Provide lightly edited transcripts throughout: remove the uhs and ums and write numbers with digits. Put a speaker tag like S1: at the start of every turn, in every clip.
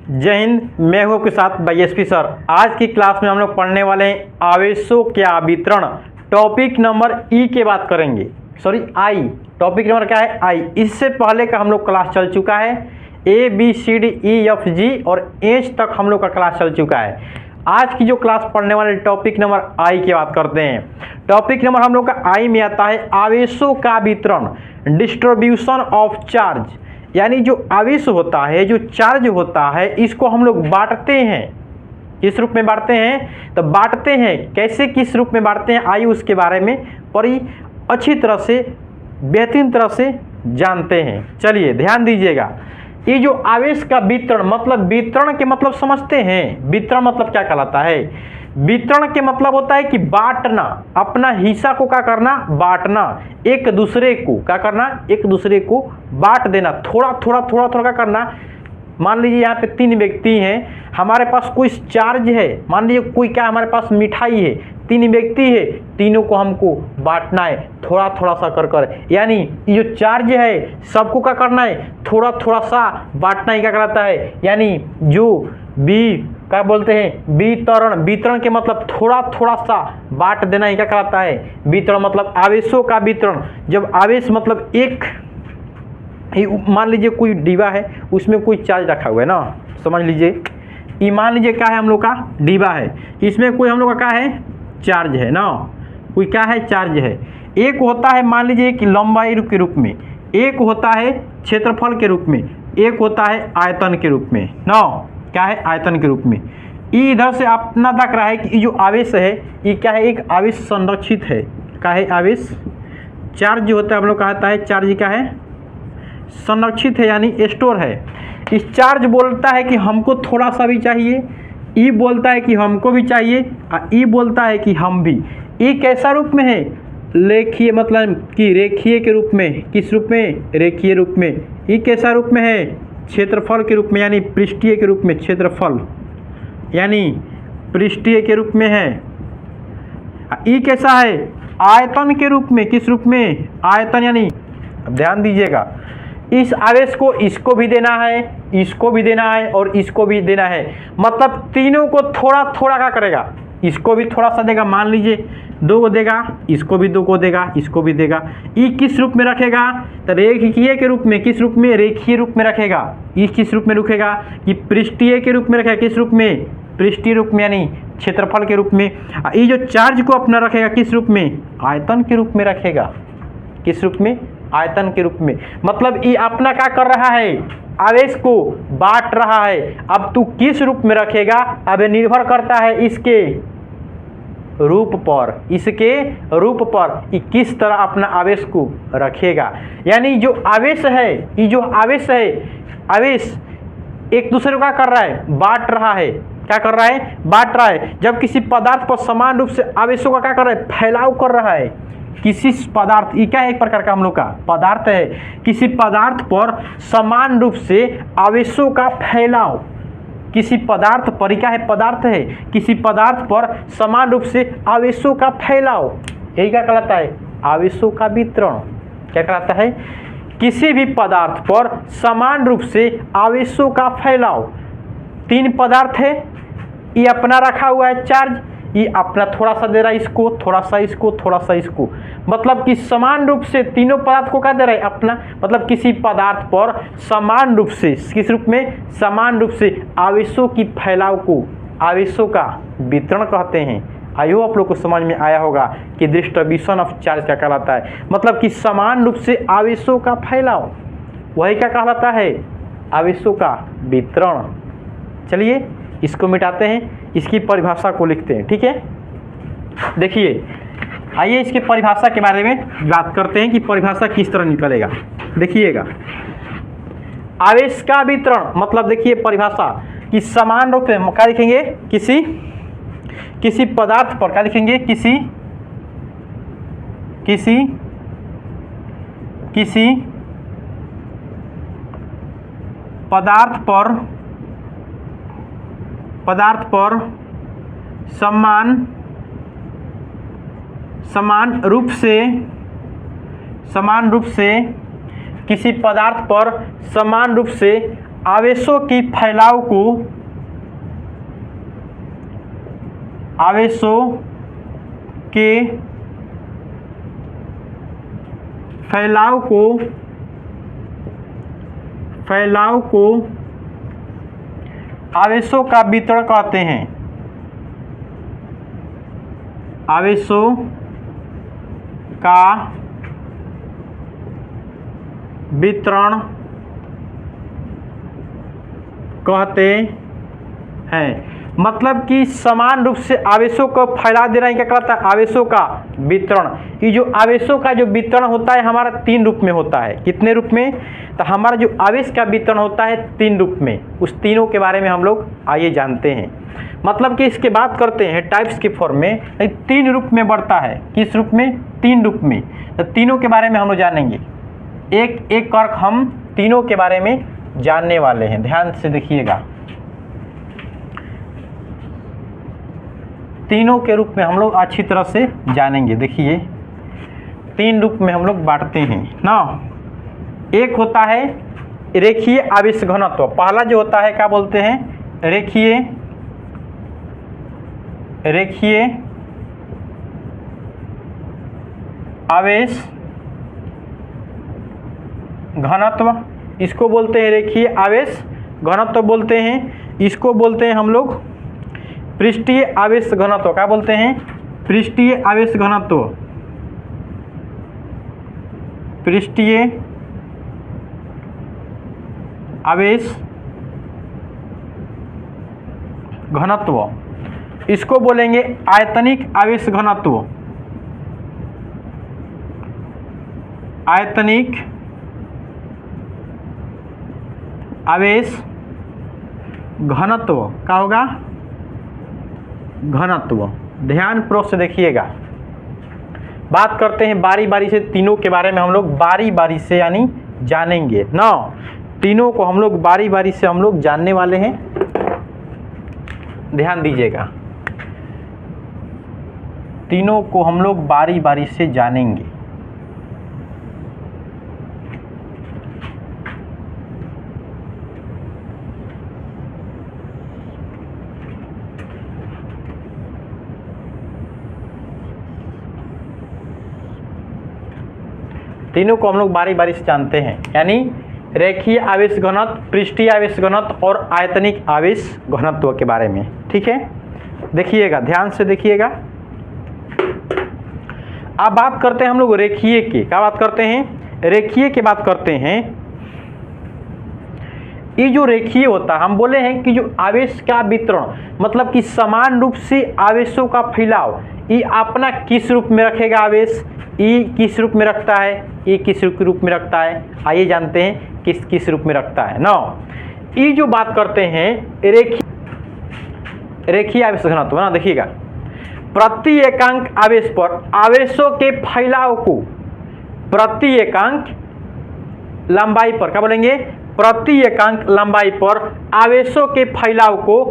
S1: जय हिंद। मैं हूं आपके साथ वाईएसपी सर। आज की क्लास में हम लोग पढ़ने वाले हैं आवेशों का वितरण। टॉपिक नंबर ई के बात करेंगे, सॉरी आई। टॉपिक नंबर क्या है? आई। इससे पहले का हम लोग क्लास चल चुका है, A B C D E F G और एच तक हम लोग का क्लास चल चुका है। आज की जो क्लास पढ़ने वाले टॉपिक नंबर आई की बात करते हैं। टॉपिक नंबर हम लोग का आई में आता है आवेशों का वितरण, डिस्ट्रीब्यूशन ऑफ चार्ज। यानी जो आवेश होता है, जो चार्ज होता है, इसको हम लोग बांटते हैं। किस रूप में बांटते हैं? तो बांटते हैं कैसे, किस रूप में बांटते हैं, आइए उसके बारे में बड़ी अच्छी तरह से, बेहतरीन तरह से जानते हैं। चलिए ध्यान दीजिएगा। ये जो आवेश का वितरण, मतलब वितरण के मतलब समझते हैं। वितरण मतलब क्या कहलाता है? वितरण के मतलब होता है कि बांटना, अपना हिस्सा को क्या करना? बांटना। एक दूसरे को क्या करना? एक दूसरे को बांट देना। थोड़ा थोड़ा थोड़ा थोड़ा क्या करना? मान लीजिए यहाँ पे 3 व्यक्ति हैं, हमारे पास कोई चार्ज है, मान लीजिए कोई क्या, हमारे पास मिठाई है, 3 व्यक्ति है, तीनों को हमको बांटना है थोड़ा थोड़ा सा कर कर। यानी ये जो चार्ज है सबको क्या करना है? थोड़ा थोड़ा सा बांटना ही क्या कहलाता है। यानी जो बी क्या बोलते हैं? वितरण। वितरण के मतलब थोड़ा थोड़ा सा बांट देना ही क्या कहलाता है? वितरण। मतलब आवेशों का वितरण। जब आवेश मतलब एक, मान लीजिए कोई डिब्बा है, उसमें कोई चार्ज रखा हुआ है ना, समझ लीजिए। ये मान लीजिए क्या है, हम लोग का डिब्बा है, इसमें कोई हम लोग का क्या है? चार्ज है ना, कोई क्या है? चार्ज है। एक होता है मान लीजिए कि लंबाई के रूप में, एक होता है क्षेत्रफल के रूप में, एक होता है आयतन के रूप में ना। क्या है? आयतन के रूप में। ये इधर से अपना तक रहा है कि ये जो आवेश है ये क्या है? एक आवेश संरक्षित है। क्या है? आवेश। चार्ज जो होता है हम लोग कहता है चार्ज क्या है? संरक्षित है, यानी स्टोर है। इस चार्ज बोलता है कि हमको थोड़ा सा भी चाहिए, ई बोलता है कि हमको भी चाहिए, और ई बोलता है कि हम भी। ई कैसा रूप में है? रेखीय, मतलब कि रेखीय के रूप में। किस रूप में? रेखीय रूप में। ई कैसा रूप में है? क्षेत्रफल के रूप में, यानी पृष्ठीय के रूप में। क्षेत्रफल यानी पृष्ठीय के रूप में है। ई कैसा है? आयतन के रूप में। किस रूप में? आयतन। यानी ध्यान दीजिएगा, इस आवेश को इसको भी देना है, इसको भी देना है और इसको भी देना है। मतलब तीनों को थोड़ा थोड़ा क्या करेगा? इसको भी थोड़ा सा देगा। मान लीजिए 2 को देगा, इसको भी 2 को देगा, इसको भी देगा। ये किस रूप में रखेगा? तो रेखीय के रूप में। किस रूप में? रेखीय रूप में रखेगा। ये किस रूप में रखेगा? कि पृष्ठीय के रूप में रखेगा। किस रूप में? पृष्ठीय रूप में, यानी क्षेत्रफल के रूप में। ये जो चार्ज को अपना रखेगा किस रूप में? आयतन के रूप में रखेगा। किस रूप में? आयतन के रूप में। मतलब ये अपना क्या कर रहा है? आवेश को बांट रहा है। अब तू किस रूप में रखेगा, अब ये निर्भर करता है इसके रूप पर। इसके रूप पर कि किस तरह अपना आवेश को रखेगा। यानी जो आवेश है, ये जो आवेश है, आवेश एक दूसरे को क्या कर रहा है? बांट रहा है। क्या कर रहा है? बांट रहा है। जब किसी पदार्थ पर समान रूप से आवेशों का क्या कर रहा है? फैलाव कर रहा है। किसी पदार्थ, ये क्या है? एक प्रकार का हम लोग का पदार्थ है। किसी पदार्थ पर समान रूप से आवेशों का फैलाव, किसी पदार्थ पर, क्या है? पदार्थ है। किसी पदार्थ पर समान रूप से आवेशों का फैलाव, यही क्या कहलाता है? आवेशों का वितरण। क्या कहलाता है? किसी भी पदार्थ पर समान रूप से आवेशों का फैलाव। 3 पदार्थ है, ये अपना रखा हुआ है चार्ज, ये अपना थोड़ा सा दे रहा है इसको, थोड़ा सा इसको, थोड़ा सा इसको। मतलब कि समान रूप से तीनों पदार्थ को क्या दे रहा है? अपना। मतलब किसी पदार्थ पर समान रूप से, किस रूप में? समान रूप से आवेशों की फैलाव को आवेशों का वितरण कहते हैं। आइए आप लोग को समझ में आया होगा कि डिस्ट्रीब्यूशन ऑफ चार्ज क्या कहलाता है। मतलब कि समान रूप से आवेशों का फैलाव, वही क्या कहलाता है? आवेशों का वितरण। चलिए इसको मिटाते हैं, इसकी परिभाषा को लिखते हैं। ठीक है, देखिए आइए इसकी परिभाषा के बारे में बात करते हैं कि परिभाषा किस तरह निकलेगा। देखिएगा, आवेश का वितरण मतलब देखिए परिभाषा कि समान रूप में क्या लिखेंगे? किसी पदार्थ पर क्या लिखेंगे? किसी पदार्थ पर समान रूप से किसी पदार्थ पर समान रूप से आवेशों की फैलाव को आवेशों के फैलाव को आवेशों का वितरण कहते हैं। आवेशों का वितरण कहते हैं। मतलब कि समान रूप से आवेशों को फैला देना ही क्या कहलाता है? आवेशों का वितरण। ये जो आवेशों का जो वितरण होता है हमारा 3 रूप में होता है। कितने रूप में? तो हमारा जो आवेश का वितरण होता है 3 रूप में। उस तीनों के बारे में हम लोग आइए जानते हैं। मतलब कि इसके बात करते हैं टाइप्स के फॉर्म में, 3 रूप में बढ़ता है। किस रूप में? 3 रूप में। तो तीनों के बारे में हम लोग जानेंगे, एक एक कर हम तीनों के बारे में जानने वाले हैं। ध्यान से देखिएगा, तीनों के रूप में हम लोग अच्छी तरह से जानेंगे। देखिए 3 रूप में हम लोग बांटते हैं ना। एक होता है रेखीय आवेश घनत्व। पहला जो होता है क्या बोलते हैं? रेखीय आवेश घनत्व, इसको बोलते हैं रेखीय आवेश घनत्व बोलते हैं। इसको बोलते हैं हम लोग पृष्ठीय आवेश घनत्व। क्या बोलते हैं? पृष्ठीय आवेश घनत्व। पृष्ठीय आवेश घनत्व, इसको बोलेंगे आयतनिक आवेश घनत्व। आयतनिक आवेश घनत्व क्या होगा? घनत्व। ध्यान पूर्वक से देखिएगा। बात करते हैं बारी बारी से, तीनों के बारे में हम लोग बारी बारी से यानी जानेंगे ना। तीनों को हम लोग बारी बारी से हम लोग जानने वाले हैं। ध्यान दीजिएगा, तीनों को हम लोग बारी बारी से जानेंगे। तीनों को हम लोग बारी बारी से जानते हैं, यानी रेखीय आवेश घनत्व, पृष्ठीय आवेश घनत्व और आयतनिक आवेश घनत्व के बारे में। ठीक है, देखिएगा, ध्यान से देखिएगा। अब बात करते हैं हम लोग रेखीय की। क्या बात करते हैं? रेखीय की बात करते हैं। ये जो रेखीय होता है, हम बोले हैं कि जो आवेश का वितरण मतलब कि समान रूप से आवेशों का फैलाव, ये अपना किस रूप में रखेगा? आवेश ई किस रूप में रखता है? ये किस रूप में रखता है? आइए जानते हैं किस किस रूप में रखता है ना। ये जो बात करते हैं रेखीय आवेश घनत्व ना, देखिएगा, प्रति एकांक आवेश पर आवेशों के फैलाव को प्रति एकांक लंबाई पर, क्या बोलेंगे? प्रति एकांक लंबाई पर आवेशों के फैलाव को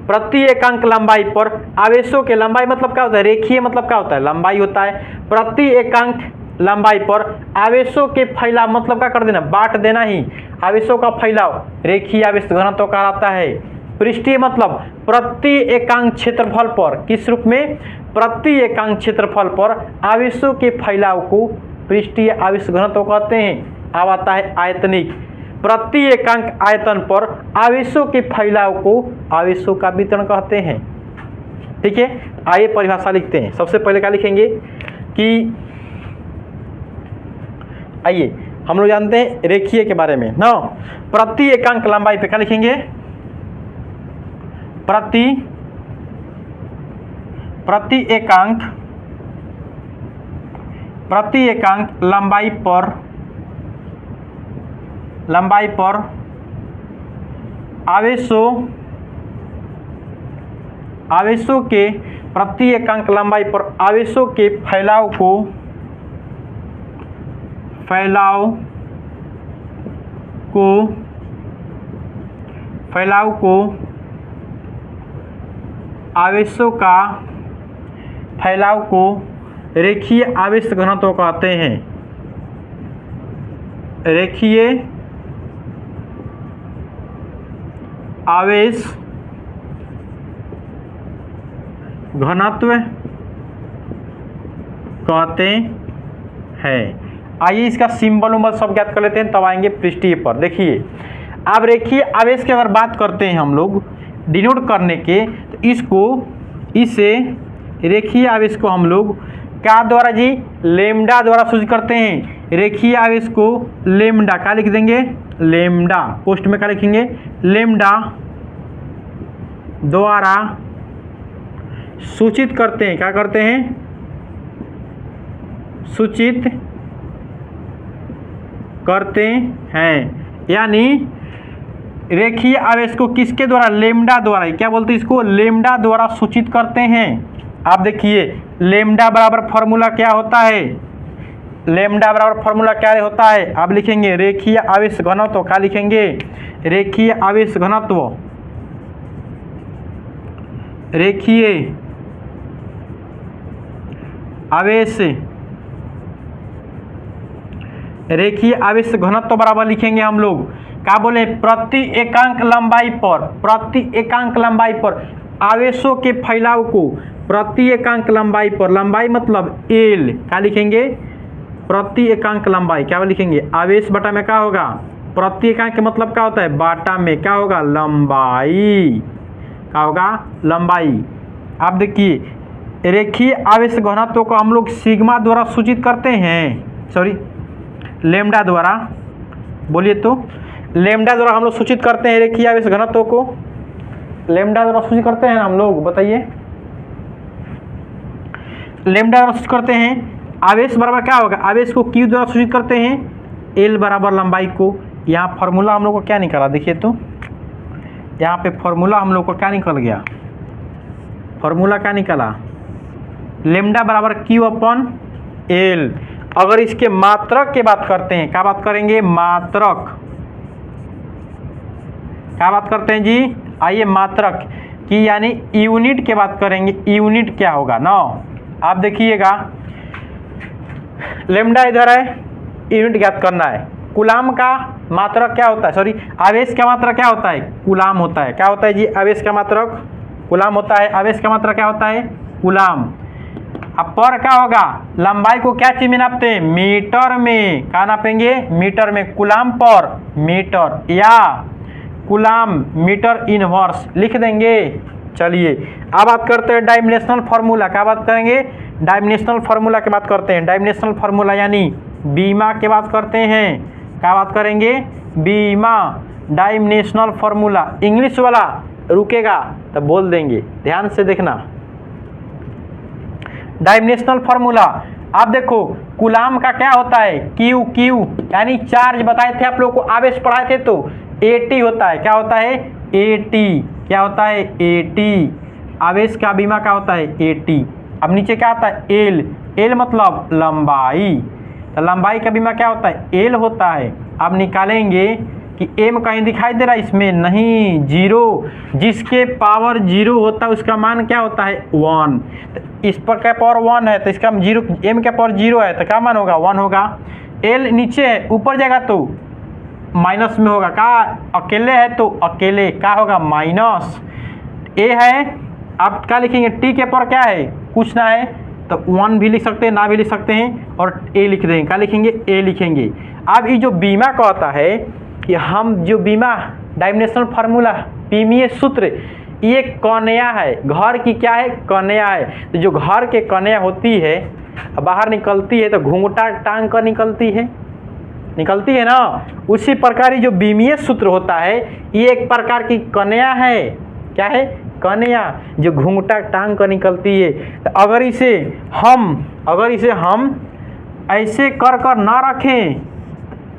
S1: प्रति एकांक लंबाई पर आवेशों के, लंबाई मतलब क्या होता है? रेखीय मतलब क्या होता है? लंबाई होता है। प्रति एकांक लंबाई पर आवेशों के फैलाव मतलब क्या कर देना? बांट देना ही आवेशों का फैलाव रेखीय आवेश घनत्व कहलाता है। पृष्ठीय मतलब प्रति एकांक क्षेत्रफल पर, किस रूप में? प्रति एकांक क्षेत्रफल पर आवेशों के फैलाव को पृष्ठीय आवेश घनत्व कहते हैं। अब आता है आयतनिक, प्रति एकांक आयतन पर आवेशों के फैलाव को आवेशों का वितरण कहते हैं। ठीक है, आइए परिभाषा लिखते हैं। सबसे पहले क्या लिखेंगे कि आइए हम लोग जानते हैं रेखीय के बारे में ना। प्रति एकांक लंबाई पे क्या लिखेंगे? प्रति एकांक लंबाई पर आवेशों के प्रति एकांक लंबाई पर आवेशों के फैलाव को आवेशों का फैलाव को रेखीय आवेश घनत्व कहते हैं। रेखीय आवेश घनत्व कहते हैं। आइए इसका सिंबल उम्बल सब ज्ञात कर लेते हैं, तब आएंगे पृष्ठीय पर। देखिए अब रेखीय आवेश की अगर बात करते हैं हम लोग डिनोट करने के, तो इसे रेखीय आवेश को हम लोग क्या द्वारा जी, लेमडा द्वारा सूचित करते हैं। रेखीय आवेश को लेमडा क्या लिख देंगे, लेमडा, पोस्ट में क्या लिखेंगे, लेमडा द्वारा सूचित करते हैं। क्या करते हैं, सूचित करते हैं। यानी रेखीय आवेश को किसके द्वारा, लेमडा द्वारा, क्या बोलते हैं इसको, लेमडा द्वारा सूचित करते हैं। आप देखिए लेमडा बराबर फॉर्मूला क्या होता है, लेमडा बराबर फॉर्मूला क्या होता है, आप लिखेंगे रेखीय आवेश घनत्व, क्या लिखेंगे, रेखीय आवेश घनत्व, रेखीय आवेश, रेखीय आवेश घनत्व बराबर लिखेंगे हम लोग, क्या बोले, प्रति एकांक लंबाई पर, प्रति एकांक लंबाई पर आवेशों के फैलाव को, प्रति एकांक लंबाई पर, लंबाई मतलब एल, क्या लिखेंगे, प्रति एकांक लंबाई, क्या लिखेंगे, आवेश बटा में क्या होगा, प्रति एकांक के मतलब क्या होता है, बाटा में क्या होगा, लंबाई, क्या होगा, लंबाई। आप देखिए रेखीय आवेश घनत्व को हम लोग सिग्मा द्वारा सूचित करते हैं, सॉरी लेमडा द्वारा, बोलिए तो लेमडा द्वारा हम लोग सूचित करते हैं रेखीय आवेश घनत्व को, लेमडा द्वारा सूचित करते हैं हम लोग, बताइए, लेमडा द्वारा सूचित करते हैं। आवेश बराबर क्या होगा, आवेश को क्यू द्वारा सूचित करते हैं, एल बराबर लंबाई को। यहाँ फॉर्मूला हम लोग को क्या निकला, देखिए तो यहाँ पे फॉर्मूला हम लोग को क्या निकल गया, फॉर्मूला क्या निकला, लेमडा बराबर क्यू अपॉन एल। अगर इसके मात्रक की बात करते हैं, क्या बात करेंगे, मात्रक, क्या बात करते हैं जी, आइए मात्रक की यानी यूनिट की बात करेंगे, यूनिट क्या होगा ना, आप देखिएगा लेमडा इधर है, यूनिट ज्ञात करना है। कूलाम का मात्रक क्या होता है, सॉरी आवेश का मात्रक क्या होता है, कूलाम होता है, क्या होता है जी, आवेश का मात्रक कूलाम होता है, आवेश का मात्रक क्या होता है, कूलाम। अब पर क्या होगा, लंबाई को क्या चीज में नापते हैं, मीटर में, क्या नापेंगे, मीटर में, कूलाम पर मीटर या कूलाम मीटर इनवर्स लिख देंगे। चलिए अब बात करते हैं डायमेंशनल फार्मूला, क्या बात करेंगे, डायमेंशनल फार्मूला की बात करते हैं, डायमेंशनल फार्मूला यानी बीमा की बात करते हैं, क्या बात करेंगे, बीमा, डायमेंशनल फार्मूला। इंग्लिश वाला रुकेगा तब बोल देंगे, ध्यान से देखना। डायमेंशनल फार्मूला, आप देखो कूलाम का क्या होता है, क्यू, क्यू यानी चार्ज, बताए थे आप लोग को, आवेश पढ़ाए थे तो एटी होता है, क्या होता है, एटी, क्या होता है, एटी, आवेश का बीमा क्या होता है, एटी। अब नीचे क्या आता है, एल, एल मतलब लंबाई, तो लंबाई का बीमा क्या होता है, एल होता है। अब निकालेंगे कि एम कहीं दिखाई दे रहा है इसमें, नहीं, जीरो, जिसके पावर जीरो होता है उसका मान क्या होता है, वन। तो इस पर क्या पावर वन है तो इसका जीरो, एम का पावर जीरो है तो क्या मान होगा, वन होगा। एल नीचे है, ऊपर जाएगा तो माइनस में होगा, क्या अकेले है तो अकेले, क्या होगा, माइनस। ए है, आप क्या लिखेंगे, टी के पर क्या है, कुछ ना है तो वन भी लिख सकते हैं, ना भी लिख सकते हैं, और ए लिख देंगे, क्या लिखेंगे, ए लिखेंगे। अब ये जो बीमा कहता है कि हम जो बीमा डायमेंशनल फार्मूला, बीमीय सूत्र, ये कन्या है, घर की क्या है, कन्या है। तो जो घर के कन्या होती है बाहर निकलती है तो घूंघटा टांग कर निकलती है ना, उसी प्रकार जो बीमीय सूत्र होता है ये एक प्रकार की कन्या है, क्या है, कन्या जो घूंघटा टांग कर निकलती है। तो अगर इसे हम ऐसे कर ना रखें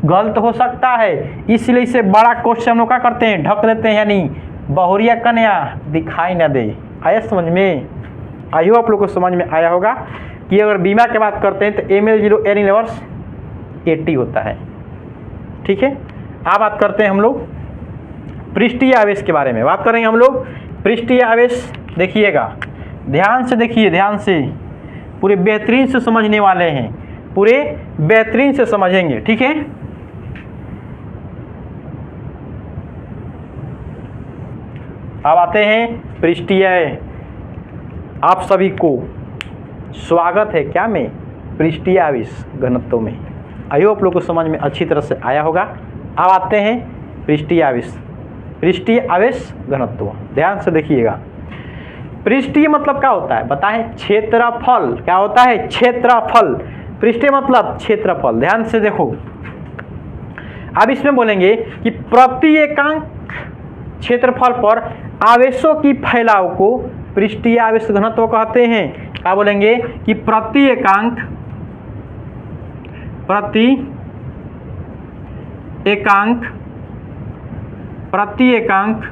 S1: गलत हो सकता है, इसलिए इसे बड़ा क्वेश्चन हम लोग क्या करते हैं, ढक देते हैं, यानी बहुरिया कन्या दिखाई ना दे। आया समझ में, आइयो आप लोग को समझ में आया होगा कि अगर बीमा की बात करते हैं तो ml0 एन इनवर्स 80 होता है, ठीक है। अब बात करते हैं हम लोग पृष्ठीय आवेश के बारे में, बात करेंगे हम लोग पृष्ठीय आवेश। देखिएगा ध्यान से, देखिए ध्यान से, पूरे बेहतरीन से समझने वाले हैं, पूरे बेहतरीन से समझेंगे, ठीक है। अब आते हैं पृष्ठीय। आप सभी को स्वागत है क्या में पृष्ठीय आवेश घनत्व में। आई होप आप लोग को समझ में अच्छी तरह से आया होगा। अब आते हैं पृष्ठीय आवेश। पृष्ठीय आवेश घनत्व ध्यान से देखिएगा। पृष्ठीय मतलब क्या होता है बताएं? क्षेत्रफल। क्या होता है? क्षेत्रफल। पृष्ठीय मतलब क्षेत्रफल। ध्यान से देखो, अब इसमें बोलेंगे कि प्रति एकांक क्षेत्रफल पर आवेशों की फैलाव को पृष्ठीय आवेश घनत्व कहते हैं। क्या बोलेंगे कि प्रति एकांक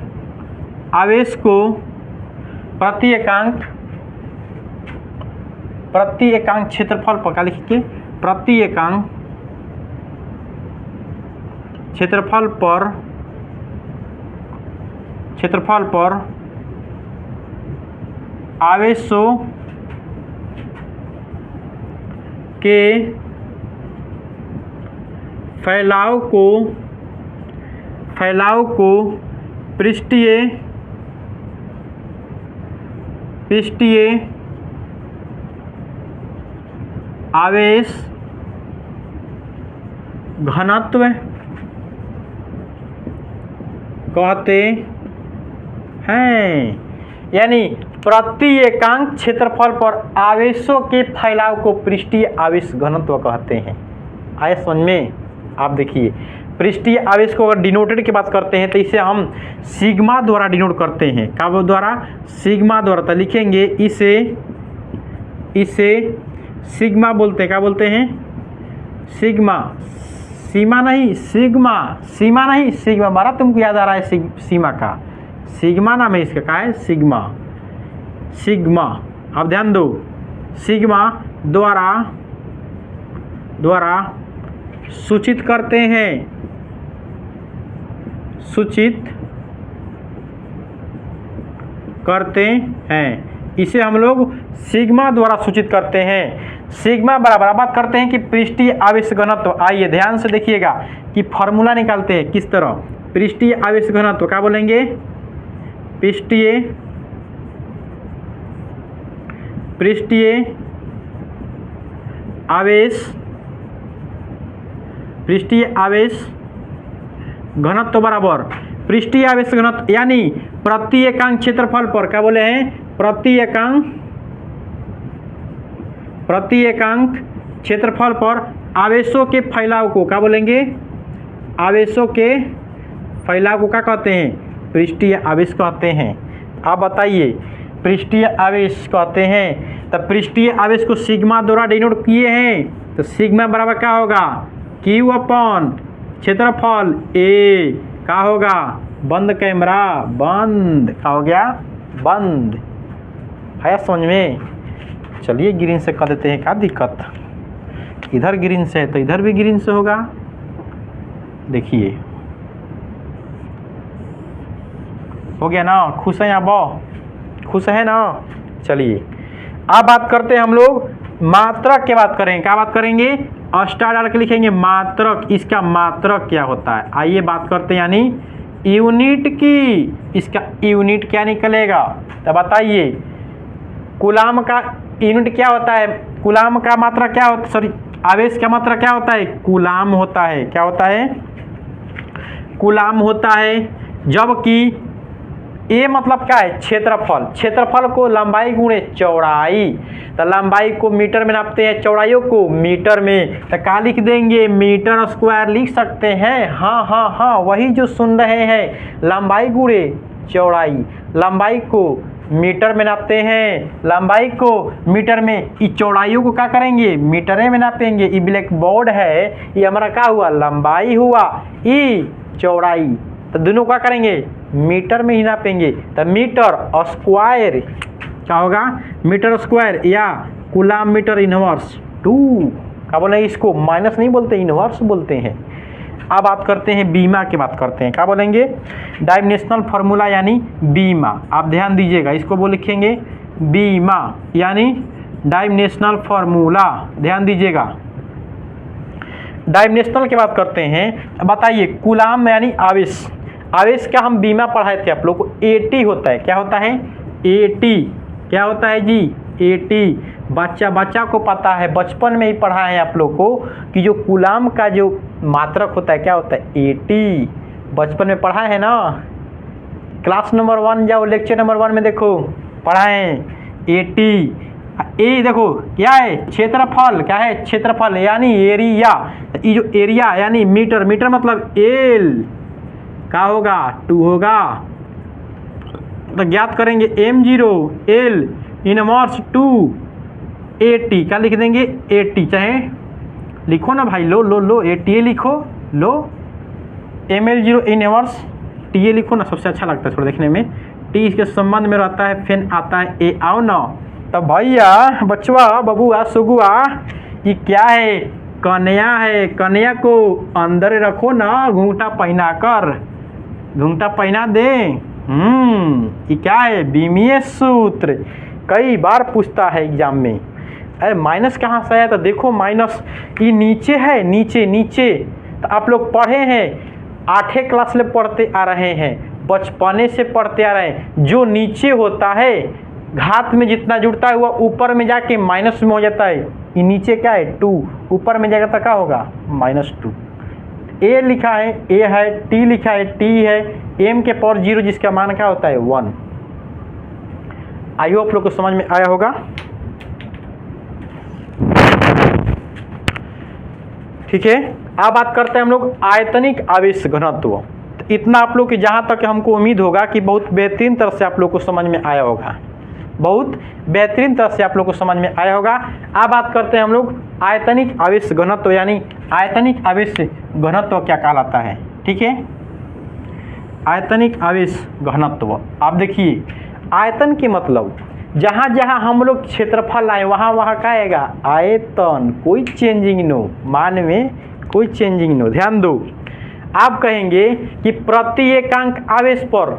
S1: आवेश को प्रति एकांक क्षेत्रफल पर क्या लिखिए? प्रति एकांक क्षेत्रफल पर आवेशों के फैलाव को पृष्ठीय आवेश घनत्व कहते हैं। यानी प्रति एकांक क्षेत्रफल पर आवेशों के फैलाव को पृष्ठीय आवेश घनत्व कहते हैं। आए समझ में? आप देखिए, पृष्ठीय आवेश को अगर डिनोटेड की बात करते हैं तो इसे हम सिग्मा द्वारा डिनोट करते हैं। क्या द्वारा? सिग्मा द्वारा। तो लिखेंगे इसे सिग्मा बोलते हैं। क्या बोलते हैं? सिग्मा। सीमा नहीं, सिग्मा। सीमा नहीं, सिग्मा। मारा तुमको याद आ रहा है सीमा का? सिग्मा नाम है इसका। क्या है? सिग्मा। अब ध्यान दो, सिग्मा द्वारा सूचित करते हैं। इसे हम लोग सिग्मा द्वारा सूचित करते हैं। सिग्मा बराबर बात करते हैं कि पृष्ठीय आवेश घनत्व। आइए ध्यान से देखिएगा कि फॉर्मूला निकालते हैं किस तरह। पृष्ठीय आवेश घनत्व क्या बोलेंगे? पृष्ठीय आवेश घनत्व बराबर पृष्ठीय आवेश घनत्व यानी प्रति एकांक क्षेत्रफल पर। क्या बोले हैं? प्रति एकांक क्षेत्रफल पर आवेशों के फैलाव को क्या बोलेंगे? आवेशों के फैलाव को क्या कहते हैं? पृष्ठीय आवेश कहते हैं। आप बताइए, पृष्ठीय आवेश कहते हैं। तब पृष्ठीय आवेश को सिग्मा द्वारा डिनोट किए हैं, तो सिग्मा बराबर क्या होगा? Q अपॉन क्षेत्रफल A। क्या होगा? बंद कैमरा, बंद। क्या हो गया? बंद। है समझ में? चलिए ग्रीन से कर देते हैं। क्या दिक्कत? इधर ग्रीन से है तो इधर भी ग्रीन से होगा। देखिए हो गया ना? खुश है आप? खुश है ना? चलिए अब बात करते हैं हम लोग मात्रक की बात करेंगे। क्या बात करेंगे? स्टार डाल के लिखेंगे मात्रक। इसका मात्रक क्या होता है? आइए बात करते हैं, यानी यूनिट की। इसका यूनिट क्या निकलेगा? तो बताइए, कूलाम का यूनिट क्या होता है? कूलाम का मात्रा क्या होता है? सॉरी, आवेश का मात्रा क्या होता है? कूलाम होता है। क्या होता है? कूलाम होता है। जबकि ए मतलब क्या है? क्षेत्रफल। क्षेत्रफल को लंबाई गुणे चौड़ाई। तो लंबाई को मीटर में नापते हैं, चौड़ाइयों को मीटर में। तो क्या लिख देंगे? मीटर स्क्वायर लिख सकते हैं। हाँ, वही जो सुन रहे हैं, लंबाई गुणे चौड़ाई। लंबाई को मीटर में नापते हैं, लंबाई को मीटर में, ई चौड़ाइयों को क्या करेंगे? मीटर में नापेंगे। ई ब्लैक बोर्ड है, ये हमारा क्या हुआ? लंबाई हुआ। ई चौड़ाई, तो दोनों क्या करेंगे? मीटर में ही नापेंगे। तो मीटर स्क्वायर क्या होगा? मीटर स्क्वायर या कूलाम मीटर इनवर्स 2। क्या बोलेंगे? इसको माइनस नहीं बोलते, इनवर्स बोलते हैं। अब बात करते हैं बीमा की बात करते हैं। क्या बोलेंगे? डायमेंशनल फार्मूला यानी बीमा। आप ध्यान दीजिएगा, इसको वो लिखेंगे बीमा यानी डायमेंशनल फार्मूला। ध्यान दीजिएगा, डायमेंशनल की बात करते हैं। बताइए, कूलाम यानी आवेश। आवेश का हम बीमा पढ़ाए थे आप लोग को, AT होता है। क्या होता है? AT। क्या होता है जी? AT। बच्चा को पता है, बचपन में ही पढ़ा है आप लोग को कि जो कूलाम का जो मात्रक होता है क्या होता है? AT। बचपन में पढ़ा है ना। क्लास नंबर 1 जाओ, लेक्चर नंबर 1 में देखो पढ़ा है AT। ए देखो क्या है? क्षेत्रफल। क्या है? क्षेत्रफल यानी एरिया। ये जो एरिया यानी मीटर, मीटर मतलब L क्या होगा? 2 होगा। तो ज्ञात करेंगे m0 L इनवर्स 2 AT। क्या लिख देंगे? AT। चाहे लिखो ना भाई, लो ATA लिखो, लो ml0 इनवर्स TA लिखो ना, सबसे अच्छा लगता है थोड़ा देखने में। T इसके संबंध में रहता है, फिर आता है A। आओ ना तब भैया, बचवा, बबुआ, सुगुआ, ये क्या है? कन्या है। कन्या को अंदर रखो ना, घूंघटा पहना कर, घूंघटा पहना दे। ये क्या है? विमीय सूत्र। कई बार पूछता है एग्जाम में। अरे माइनस कहाँ से आया? तो देखो माइनस ये नीचे है, नीचे। तो आप लोग पढ़े हैं, 8वीं क्लास में पढ़ते आ रहे हैं, बचपने से पढ़ते आ रहे हैं। जो नीचे होता है घात में जितना जुड़ता है वह ऊपर में जाके माइनस में हो जाता है। ये नीचे क्या है? 2, ऊपर में जाएगा तो क्या होगा? -2। A लिखा है, A है, T लिखा है, T है, m के पावर 0 जिसका मान क्या होता है? 1। आइए आप लोग को समझ में आया होगा। ठीक है, अब बात करते हैं हम लोग आयतनिक आवेश घनत्व। तो इतना आप लोग की जहाँ तक हमको उम्मीद होगा कि बहुत बेहतरीन तरह से आप लोग को समझ में आया होगा, बहुत बेहतरीन तरह से आप लोग को समझ में आया होगा। अब बात करते हैं हम लोग आयतनिक आवेश घनत्व, यानी आयतनिक आवेश घनत्व क्या कहलाता है। ठीक है, आयतनिक आवेश घनत्व। आप देखिए, आयतन के मतलब जहाँ जहाँ हम लोग क्षेत्रफल आए वहाँ वहाँ क्या आएगा? आयतन। कोई चेंजिंग नो, मान में कोई चेंजिंग नो। ध्यान दो, आप कहेंगे कि प्रति एकांक आवेश पर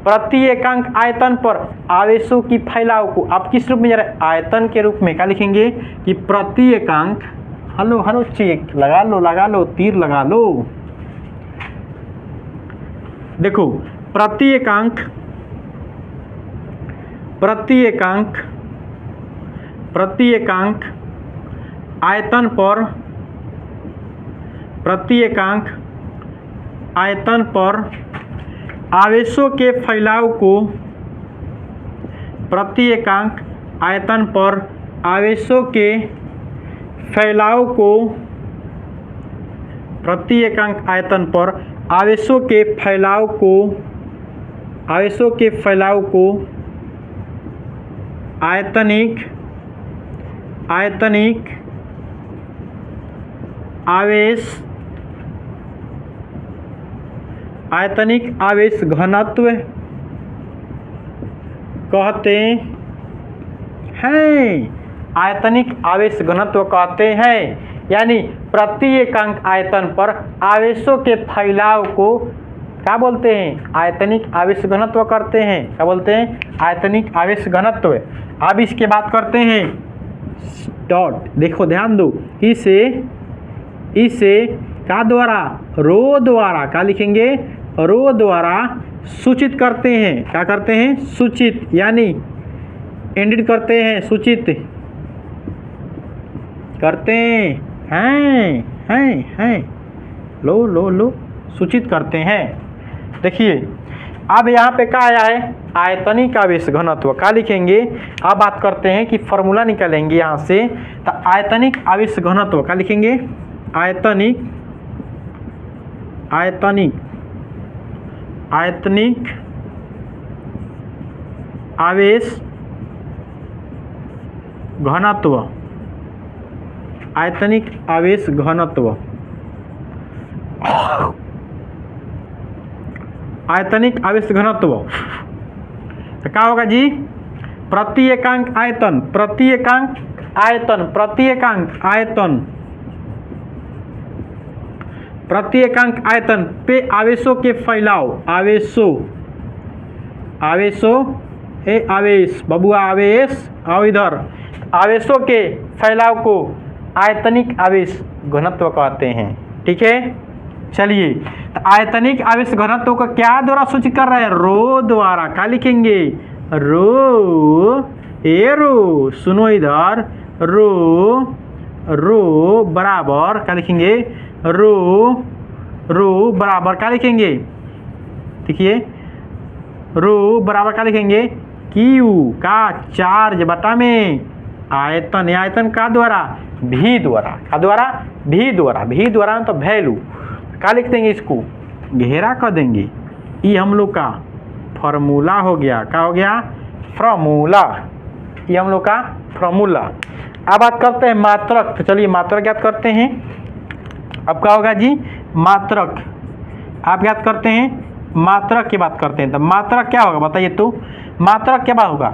S1: प्रति एकांक आयतन पर आवेशों की फैलाव को आप किस रूप में जा रहे हैं? आयतन के रूप में। क्या लिखेंगे कि प्रति एकांक, हेलो चेक लगा लो तीर लगा लो। देखो, प्रति एकांक आयतन पर, प्रति एकांक आयतन पर आवेशों के फैलाव को, प्रति एकांक आयतन पर आवेशों के फैलाव को, प्रति एकांक आयतन पर आवेशों के फैलाव को, आवेशों के फैलाव को आयतनिक आवेश घनत्व कहते हैं। आयतनिक आवेश घनत्व कहते हैं, यानी प्रति एकांक आयतन पर आवेशों के फैलाव को क्या बोलते हैं? आयतनिक आवेश घनत्व करते हैं। क्या बोलते हैं? आयतनिक आवेश घनत्व। अब इसके बात करते हैं डॉट। देखो ध्यान दो, इसे क्या द्वारा? रो द्वारा। क्या लिखेंगे? रो द्वारा सूचित करते हैं। क्या करते हैं? सूचित, यानी इंडिकेट करते हैं, सूचित करते हैं। लो सूचित करते हैं। देखिए, अब यहाँ पे क्या आया है? आयतनिक आवेश घनत्व। क्या लिखेंगे? अब बात करते हैं कि फॉर्मूला निकालेंगे यहाँ से। तो आयतनिक आवेश घनत्व क्या लिखेंगे? आयतनिक आवेश घनत्व, आयतनिक आवेश घनत्व, आयतनिक आवेश घनत्व। तो क्या होगा जी? प्रति एकांक आयतन, प्रति एकांक आयतन, प्रति एकांक आयतन, प्रति एकांक आयतन पे आवेशों के फैलाव, आवेश बबुआ, आवेश आओ इधर, आवेशों के फैलाव को आयतनिक आवेश घनत्व कहते हैं। ठीक है, चलिए तो आयतनिक आवेश घनत्व को क्या द्वारा सूचित कर रहे हैं? रो द्वारा। क्या लिखेंगे? रो, ए रो, सुनो इधर, रो बराबर क्या लिखेंगे? रो बराबर क्या लिखेंगे? देखिए, रो बराबर क्या लिखेंगे? क्यू का चार्ज बटा में आयतन, आयतन का द्वारा? भी द्वारा। का द्वारा? भी द्वारा। भी द्वारा तो वैल्यू क्या लिख देंगे? इसको घेरा कर देंगे। ये हम लोग का फॉर्मूला हो गया। क्या हो गया? फॉर्मूला। ये हम लोग का फॉर्मूला। अब बात करते हैं मात्रक। तो चलिए मात्रक याद करते हैं। अब क्या होगा जी? मात्रक। आप याद करते हैं मात्रक की बात करते हैं। तो मात्रक क्या होगा बताइए? तो मात्रक क्या बात होगा?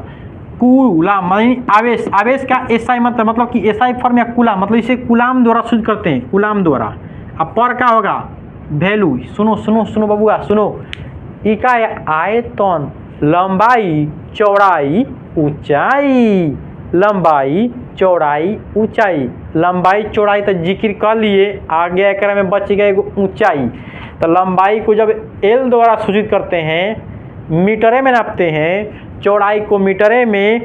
S1: कूलाम, आवेश। आवेश का एसआई मतलब कि एसआई फॉर्म या कूलाम, मतलब इसे कूलाम द्वारा सूचित करते हैं, कूलाम द्वारा। अब पर क्या होगा? वैल्यू। सुनो बबुआ, सुनो। इका आयतन, लंबाई, चौड़ाई, ऊंचाई। लंबाई, चौड़ाई, ऊंचाई। लंबाई चौड़ाई तो जिक्र कर लिए, आगे एक में बच गए ऊंचाई। तो लंबाई को जब एल द्वारा सूचित करते हैं, मीटरे में नापते हैं, चौड़ाई को मीटरे में,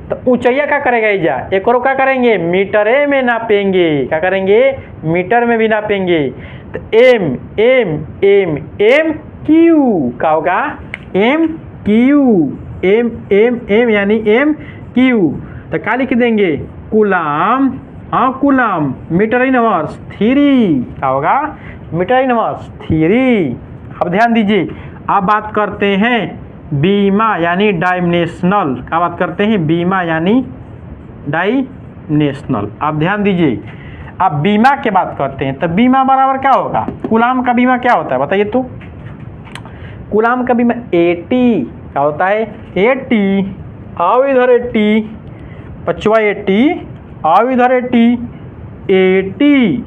S1: तो ऊंचाइया क्या करेगा? इजा एक और क्या करेंगे? मीटरे में नापेंगे। क्या करेंगे? मीटर में भी नापेंगे। तो एम क्यू क्या होगा? एम क्यू, एम यानी एम क्यू। तो क्या लिख देंगे? कूलाम। हाँ कूलाम, मीटर इनवर्स 3 क्या होगा? Metre inverse 3। अब ध्यान दीजिए। अब बात करते हैं बीमा यानी डायमेंशनल। क्या बात करते हैं? बीमा यानी डायमेंशनल। आप ध्यान दीजिए। अब बीमा की बात करते हैं। तो बीमा बराबर क्या होगा? कूलाम का बीमा क्या होता है बताइए? तो कूलाम का बीमा 80 क्या होता है? 80। आओ इधर 80, पचवा 80, आओ इधर 80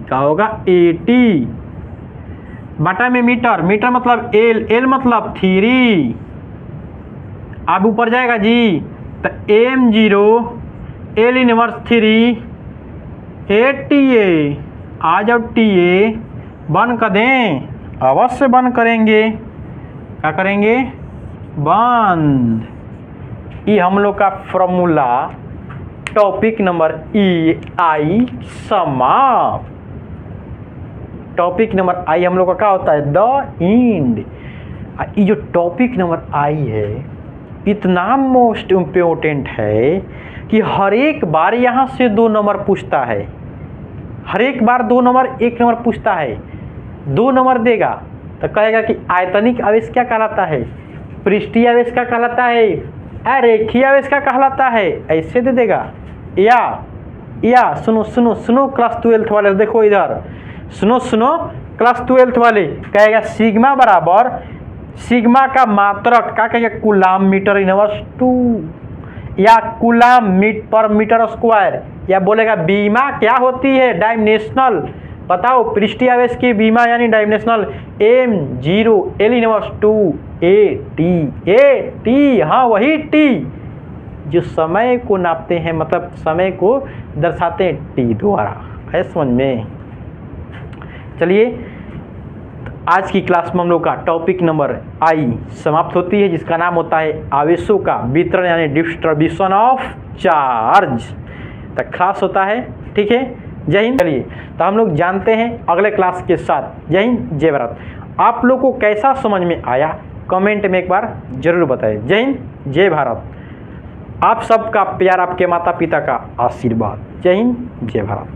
S1: क्या होगा? 80 बटा में मीटर। मीटर मतलब एल मतलब 3। अब ऊपर जाएगा जी। तो m0 एल इनवर्स 3 80A। आ जाओ TA बंद कर दें। अवश्य बंद करेंगे। क्या करेंगे? बंद। ये हम लोग का फॉर्मूला टॉपिक नंबर आई समाप्त। टॉपिक नंबर आई हम लोग का क्या होता है? The end. ये जो टॉपिक नंबर आई है इतना मोस्ट इम्पोर्टेंट है कि हर एक बार यहाँ से 2 नंबर पूछता है। हर एक बार 2 नंबर 1 नंबर पूछता है। 2 नंबर देगा तो कहेगा कि आयतनिक आवेश क्या कहलाता है? पृष्ठीय आवेश क्या कहलाता है? रेखीय आवेश क्या कहलाता है? ऐसे दे देगा। या सुनो क्लास 12 वाले, देखो इधर सुनो क्लास 12 वाले, कहेगा सिग्मा बराबर, सिग्मा का मात्रक क्या कहेगा? कूलाम मीटर इनवर्स 2 या कूलाम पर मीटर स्क्वायर, या बोलेगा बीमा क्या होती है? डायमेंशनल। बताओ पृष्ठीय आवेश की बीमा यानी dimensional m0 L inverse 2 AT। हाँ वही T जो समय को नापते हैं, मतलब समय को दर्शाते हैं T द्वारा। है समझ में? चलिए आज की क्लास में हम लोग का टॉपिक नंबर आई समाप्त होती है, जिसका नाम होता है आवेशों का वितरण यानी डिस्ट्रीब्यूशन ऑफ चार्ज। तक क्लास होता है। ठीक है, जय हिंद। चलिए तो हम लोग जानते हैं अगले क्लास के साथ। जय हिंद, जय भारत। आप लोग को कैसा समझ में आया कमेंट में एक बार जरूर बताएं। जय हिंद, जय भारत। आप सबका प्यार, आपके माता पिता का आशीर्वाद। जय हिंद, जय भारत।